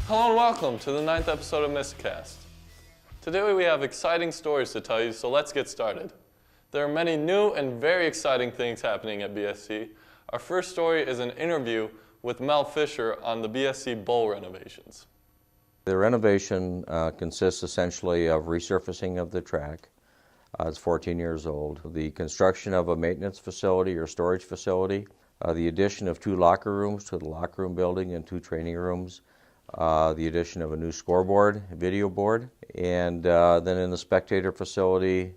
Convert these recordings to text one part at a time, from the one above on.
Hello and welcome to the 9th episode of MystiCast. Today we have exciting stories to tell you, so let's get started. There are many new and very exciting things happening at BSC. Our first story is an interview with Mel Fisher on the BSC Bowl renovations. The renovation consists essentially of resurfacing of the track. It's 14 years old. The construction of a maintenance facility or storage facility, the addition of 2 locker rooms to the locker room building and 2 training rooms, the addition of a new scoreboard, video board, and then in the spectator facility,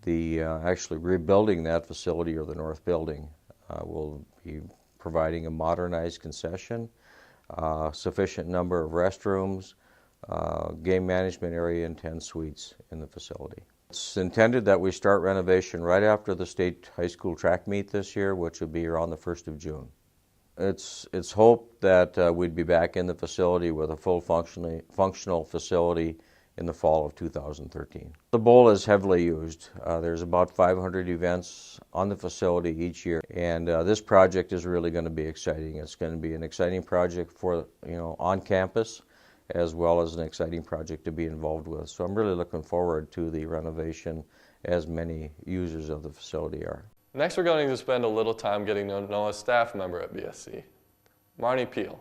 actually rebuilding that facility or the north building. We'll be providing a modernized concession, sufficient number of restrooms, game management area, and 10 suites in the facility. It's intended that we start renovation right after the state high school track meet this year, which will be around the 1st of June. It's hoped that we'd be back in the facility with a full functional facility in the fall of 2013. The bowl is heavily used. There's about 500 events on the facility each year, and this project is really going to be exciting. It's going to be an exciting project for, on campus, as well as an exciting project to be involved with. So I'm really looking forward to the renovation, as many users of the facility are. Next, we're going to spend a little time getting to know a staff member at BSC, Marnie Peel.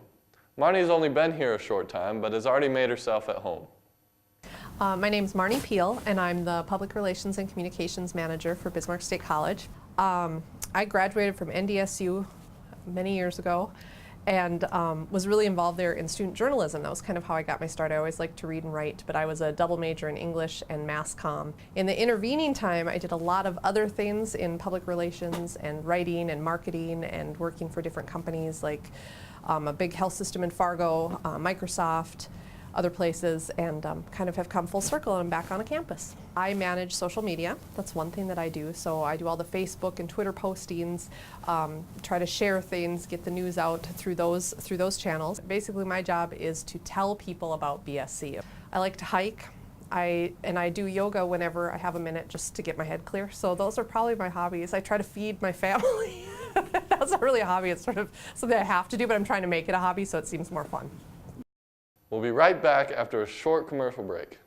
Marnie's only been here a short time, but has already made herself at home. My name is Marnie Peel, and I'm the Public Relations and Communications Manager for Bismarck State College. I graduated from NDSU many years ago and was really involved there in student journalism. That was kind of how I got my start. I always liked to read and write, but I was a double major in English and mass comm. In the intervening time, I did a lot of other things in public relations and writing and marketing and working for different companies like a big health system in Fargo, Microsoft, other places, and kind of have come full circle and I'm back on a campus. I manage social media. That's one thing that I do. So I do all the Facebook and Twitter postings, try to share things, get the news out through those channels. Basically, my job is to tell people about BSC. I like to hike. I do yoga whenever I have a minute just to get my head clear. So those are probably my hobbies. I try to feed my family. That's not really a hobby. It's sort of something I have to do, but I'm trying to make it a hobby so it seems more fun. We'll be right back after a short commercial break.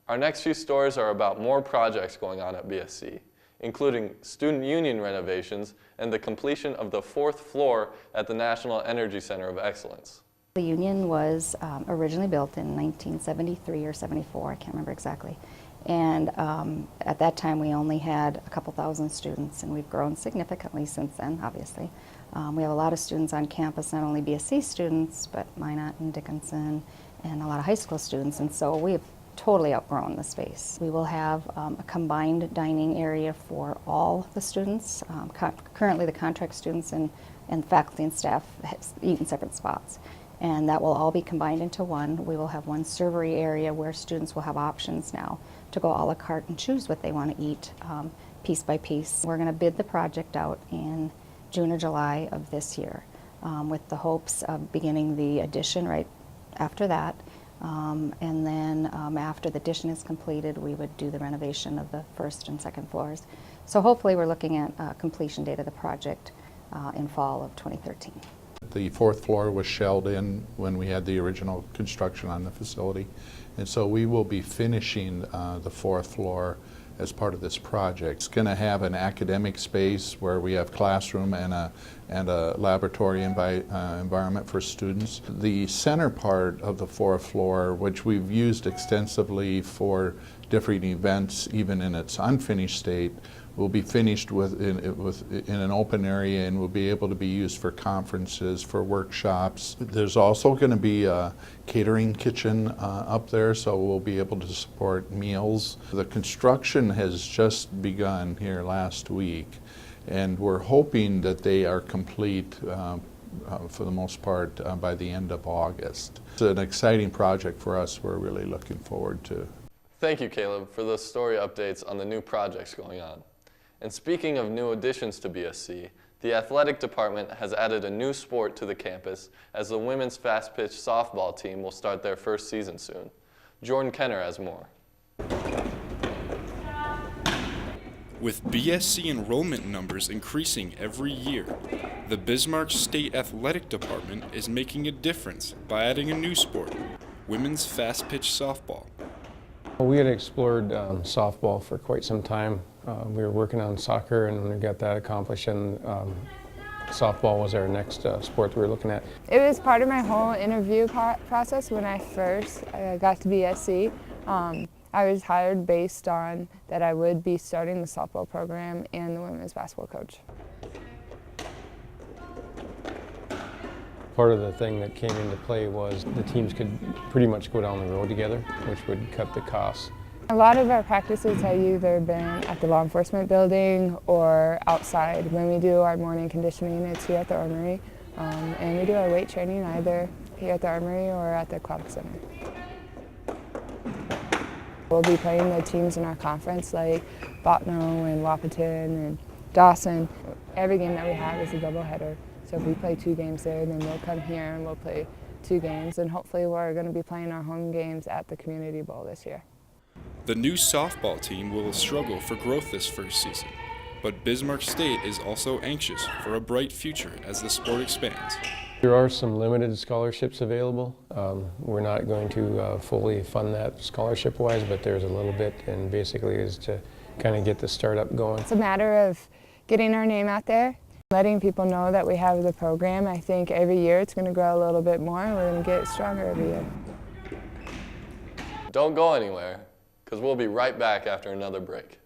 Our next few stories are about more projects going on at BSC, including student union renovations and the completion of the 4th floor at the National Energy Center of Excellence. The union was originally built in 1973 or 74, I can't remember exactly. And at that time we only had a couple thousand students, and we've grown significantly since then, obviously. We have a lot of students on campus, not only BSC students, but Minot and Dickinson, and a lot of high school students, and so we've totally outgrown the space. We will have a combined dining area for all the students. Currently the contract students and faculty and staff eat in separate spots, and that will all be combined into one. We will have one servery area where students will have options now to go a la carte and choose what they want to eat piece by piece. We're going to bid the project out in June or July of this year with the hopes of beginning the addition right after that. And then after the addition is completed, we would do the renovation of the 1st and 2nd floors. So hopefully we're looking at completion date of the project in fall of 2013. The 4th floor was shelled in when we had the original construction on the facility. And so we will be finishing the 4th floor as part of this project. It's going to have an academic space where we have classroom and a laboratory environment for students. The center part of the fourth floor, which we've used extensively for different events, even in its unfinished state, will be finished in an open area and will be able to be used for conferences, for workshops. There's also going to be a catering kitchen up there, so we'll be able to support meals. The construction has just begun here last week, and we're hoping that they are complete for the most part by the end of August. It's an exciting project for us we're really looking forward to. Thank you, Caleb, for those story updates on the new projects going on. And speaking of new additions to BSC, the athletic department has added a new sport to the campus as the women's fast-pitch softball team will start their first season soon. Jordan Kenner has more. With BSC enrollment numbers increasing every year, the Bismarck State Athletic Department is making a difference by adding a new sport, women's fast-pitch softball. We had explored softball for quite some time. We were working on soccer, and when we got that accomplished, and softball was our next sport we were looking at. It was part of my whole interview process when I first got to BSC. I was hired based on that I would be starting the softball program and the women's basketball coach. Part of the thing that came into play was the teams could pretty much go down the road together, which would cut the costs. A lot of our practices have either been at the law enforcement building or outside. When we do our morning conditioning, it's here at the Armory. And we do our weight training either here at the Armory or at the Aquatic Center. We'll be playing the teams in our conference like Botno and Wapaton and Dawson. Every game that we have is a doubleheader. So if we play 2 games there, then we'll come here and we'll play 2 games. And hopefully we're going to be playing our home games at the Community Bowl this year. The new softball team will struggle for growth this first season, but Bismarck State is also anxious for a bright future as the sport expands. There are some limited scholarships available. We're not going to fully fund that scholarship-wise, but there's a little bit, and basically is to kind of get the startup going. It's a matter of getting our name out there, letting people know that we have the program. I think every year it's going to grow a little bit more, and we're going to get stronger every year. Don't go anywhere, because we'll be right back after another break.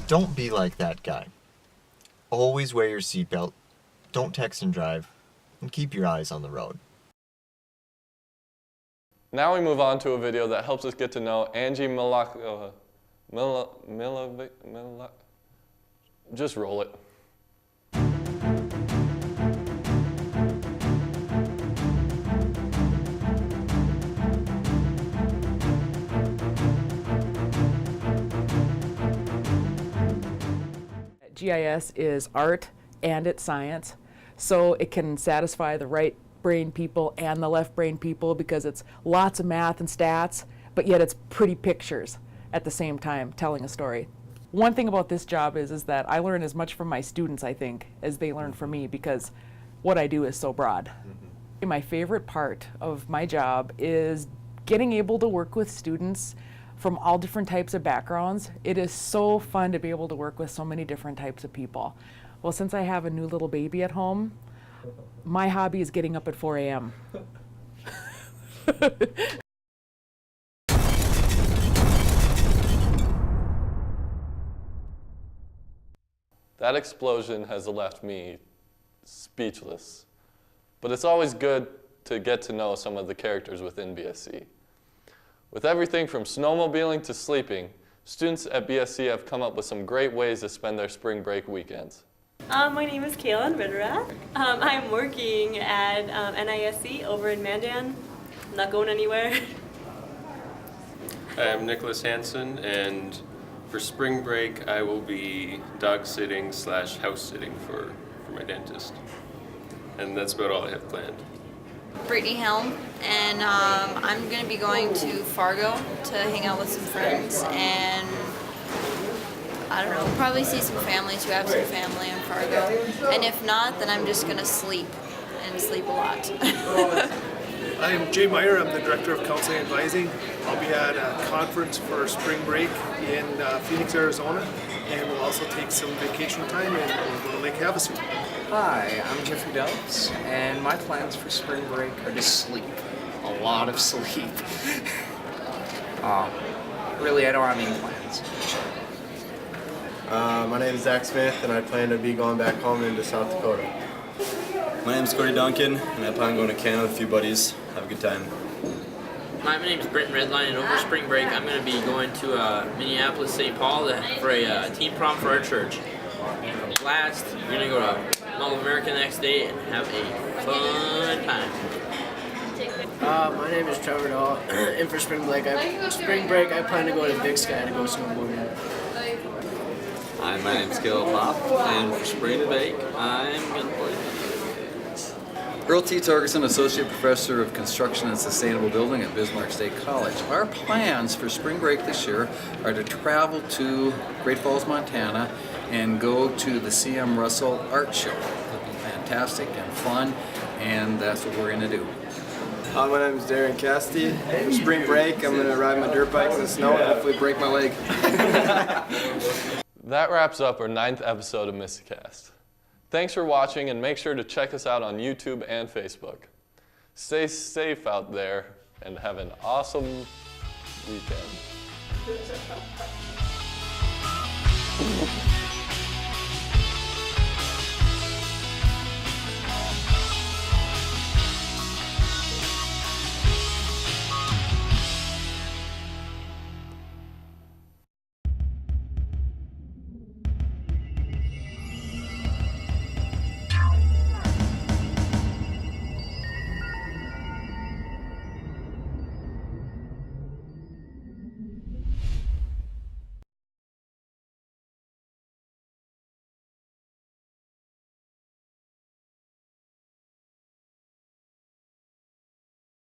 Don't be like that guy. Always wear your seatbelt, don't text and drive, and keep your eyes on the road. Now we move on to a video that helps us get to know Angie just roll it. GIS is art and it's science, so it can satisfy the right brain people and the left brain people because it's lots of math and stats, but yet it's pretty pictures. at the same time telling a story. One thing about this job is that I learn as much from my students, I think, as they learn from me, because what I do is so broad. My favorite part of my job is getting able to work with students from all different types of backgrounds. It is so fun to be able to work with so many different types of people. Well, since I have a new little baby at home, my hobby is getting up at 4 a.m. That explosion has left me speechless. But it's always good to get to know some of the characters within BSC. With everything from snowmobiling to sleeping, students at BSC have come up with some great ways to spend their spring break weekends. My name is Kaylin Vitterath. I'm working at NISC over in Mandan. I'm not going anywhere. Hi, I'm Nicholas Hansen, and for spring break I will be dog sitting / house sitting for my dentist. And that's about all I have planned. Brittany Helm, and I'm going to be going to Fargo to hang out with some friends and, I don't know, probably see some families who have some family in Fargo. And if not, then I'm just going to sleep, and sleep a lot. I'm Jay Meyer. I'm the Director of Counseling and Advising. I'll be at a conference for spring break in Phoenix, Arizona, and we'll also take some vacation time and we'll go to Lake Havasu. Hi, I'm Jeffrey Dubs, and my plans for spring break are to sleep. A lot of sleep. Really, I don't have any plans. My name is Zach Smith, and I plan to be going back home into South Dakota. My name is Cody Duncan, and I plan on going to Canada with a few buddies. Have a good time. My name is Britton Redline, and over spring break I'm going to be going to Minneapolis, St. Paul for a teen prom for our church. And last, we're going to go to Mall of America the next day and have a fun time. My name is Trevor Dahl, and for spring break I plan to go to Big Sky to go snowboarding. Hi, my name is Caleb Pop, and for spring break I'm going to play. Earl T. Torgerson, Associate Professor of Construction and Sustainable Building at Bismarck State College. Our plans for spring break this year are to travel to Great Falls, Montana, and go to the C.M. Russell Art Show. It'll be fantastic and fun, and that's what we're going to do. Hi, my name is Darren Casti. For spring break, I'm going to ride my dirt bike in the snow and hopefully break my leg. That wraps up our 9th episode of MystiCast. Thanks for watching, and make sure to check us out on YouTube and Facebook. Stay safe out there, and have an awesome weekend.